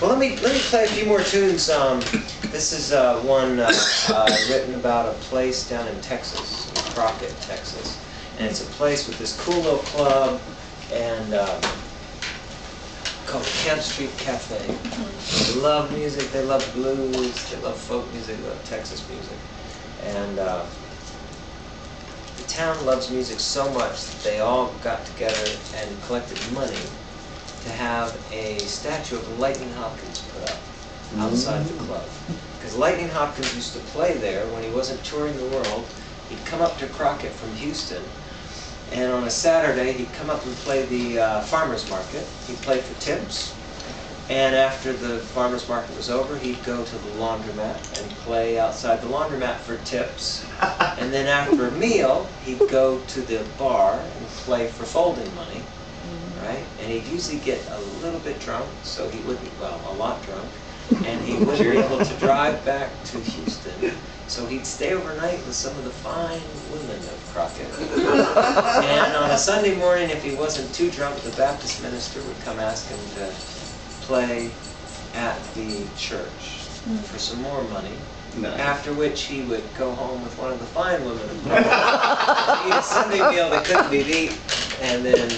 Well, let me play a few more tunes. This is one written about a place down in Texas, in Crockett, Texas, and it's a place with this cool little club and called the Camp Street Cafe. They love music. They love blues. They love folk music. They love Texas music, and the town loves music so much that they all got together and collected money to have a statue of Lightnin Hopkins put up outside the club. Because Lightnin Hopkins used to play there when he wasn't touring the world. He'd come up to Crockett from Houston, and on a Saturday he'd come up and play the farmer's market. He'd play for tips, and after the farmer's market was over, he'd go to the laundromat and play outside the laundromat for tips. And then after a meal, he'd go to the bar and play for folding money. Right? And he'd usually get a little bit drunk, so he wouldn't, well, a lot drunk, and he wouldn't be able to drive back to Houston. So he'd stay overnight with some of the fine women of Crockett. And on a Sunday morning, if he wasn't too drunk, the Baptist minister would come ask him to play at the church for some more money. Nice. After which he would go home with one of the fine women of Crockett, eat a Sunday meal that couldn't be beat, and then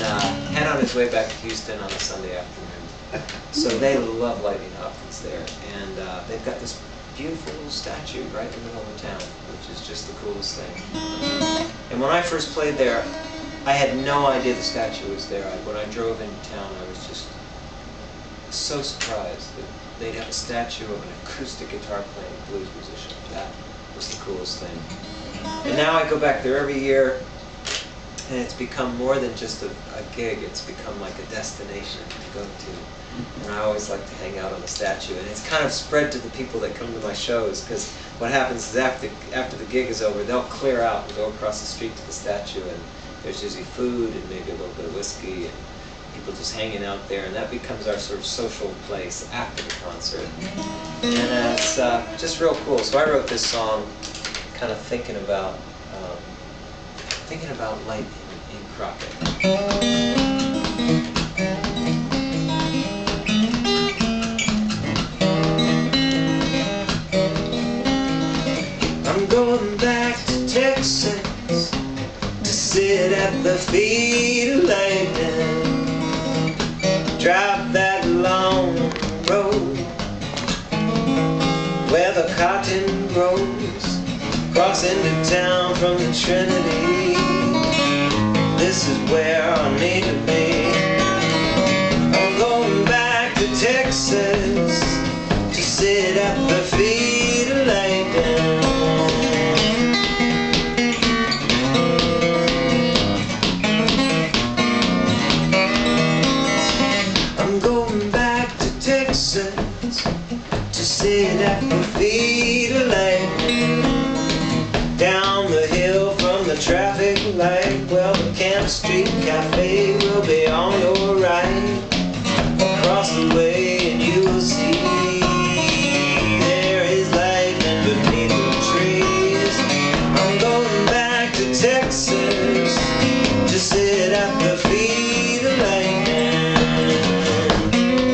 head on his way back to Houston on a Sunday afternoon. So they love Lightnin Hopkins there, and they've got this beautiful little statue right in the middle of the town, which is just the coolest thing. And when I first played there, I had no idea the statue was there. When I drove into town, I was just so surprised that they'd have a statue of an acoustic guitar playing blues musician. That was the coolest thing. And now I go back there every year, and it's become more than just a gig. It's become like a destination to go to. And I always like to hang out on the statue. And it's kind of spread to the people that come to my shows, because what happens is after the gig is over, they'll clear out and go across the street to the statue, and there's usually food and maybe a little bit of whiskey and people just hanging out there, and that becomes our sort of social place after the concert. And it's just real cool. So I wrote this song kind of thinking about light in Crockett. I'm going back to Texas to sit at the feet of lightning. Drive that long road where the cotton grows, cross into town from the Trinity. This is where I need to be. I'm going back to Texas to sit at the feet of lightning. To sit at the feet of lightning. Down the hill from the traffic light, well, the Camp Street Cafe will be on your right. Across the way and you will see there is lightning beneath the trees. I'm going back to Texas to sit at the feet of lightning.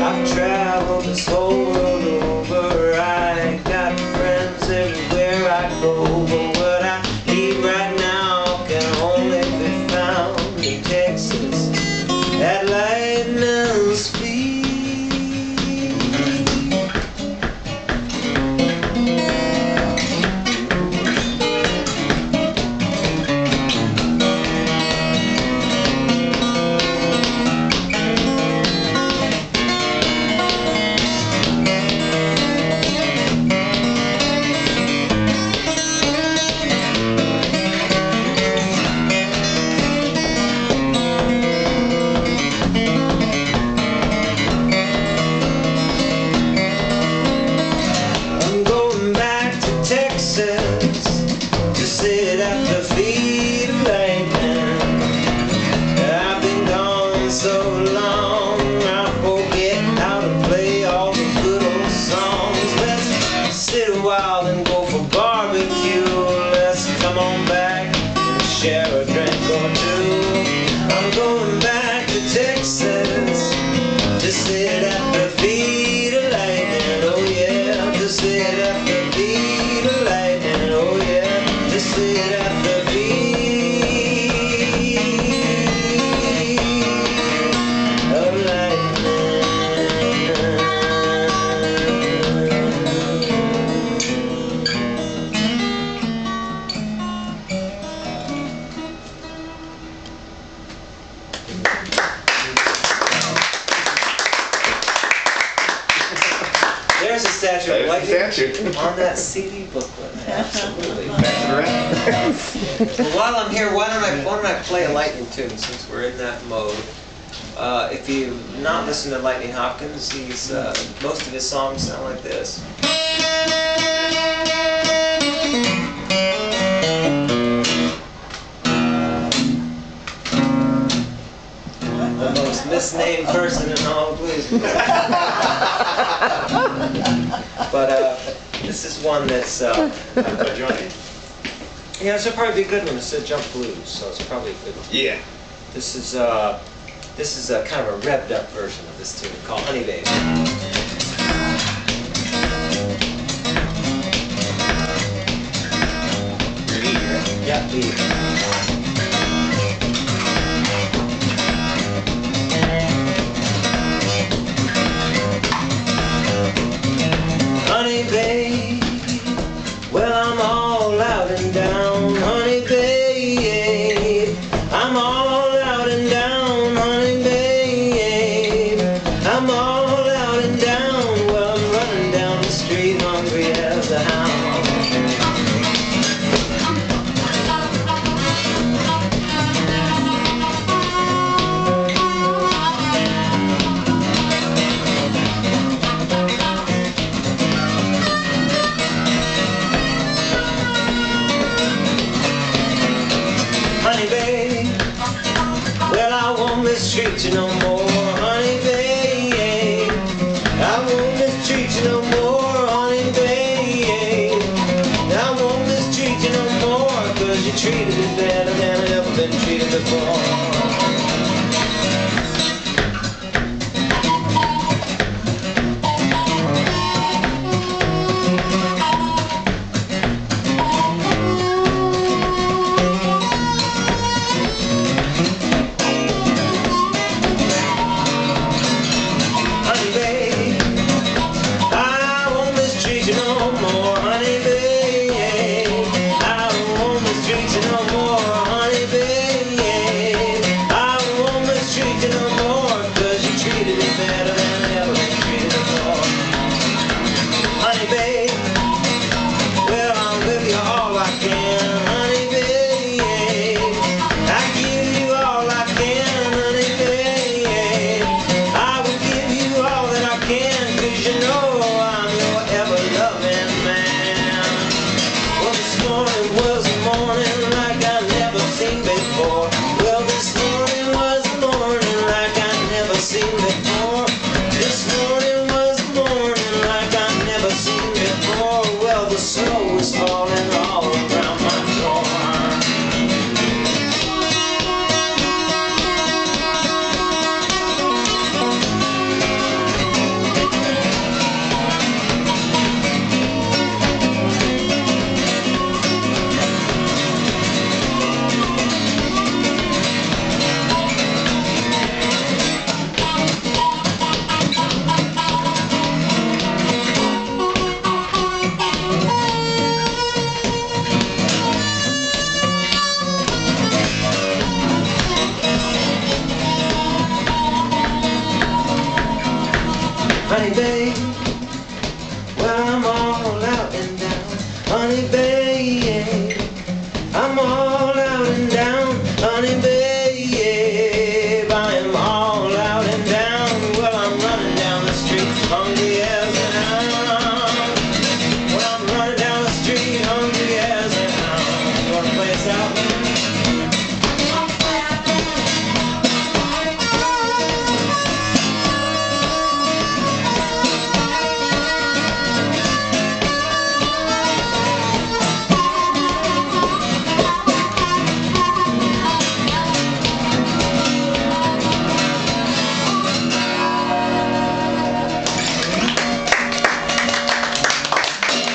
I've traveled this whole world over, I got friends everywhere I go, but what I need right now can only be found in Texas at Lightnin's feet. there's a statue of lightning statue. on that CD booklet. Absolutely. Well, Well, while I'm here, why don't I play a lightning tune since we're in that mode? If you've not listened to Lightnin Hopkins, he's most of his songs sound like this. The most misnamed person in all of blues. But this is one that's Johnny? yeah, this will probably be a good one. It's a jump blues, so it's probably a good one. Yeah. This is kind of a revved up version of this tune called Honey Baby. You're E, right? Yeah, E. Honey babe, well I'm all out and down. Honey babe, I'm all out and down. Honey babe, I'm all out and down. Well I'm running down the street hungry as a hound. Honey babe, well I won't mistreat you no more. Honey babe, I won't mistreat you no more. Honey babe, I won't mistreat you no more, 'cause you treated me better than I've ever been treated before. Honey babe, I won't mistreat you no more. Honey babe, I won't mistreat you no more. Honey babe, I won't mistreat you no more, 'cause you treated me better than I ever been treated before. Honey babe, well I'll give you all I can. Honey babe, I give you all I can. Honey babe, I will give you all that I can, 'cause you know I'm your ever-loving man. Well, this morning was a morning like I've never seen before. Well, this morning was a morning like I've never seen before. This morning was a morning like I've never seen before. Well, the snow was falling all around my door. Honey babe, well I'm all out and down. Honey babe, I'm all out and down. Honey babe, I am all out and down. Well I'm running down the street hungry as a hound. Well I'm running down the street hungry as a hound. You wanna play us out?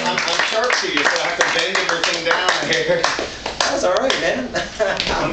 I'm sharp to you, so I have to bend everything down here. That's all right, man.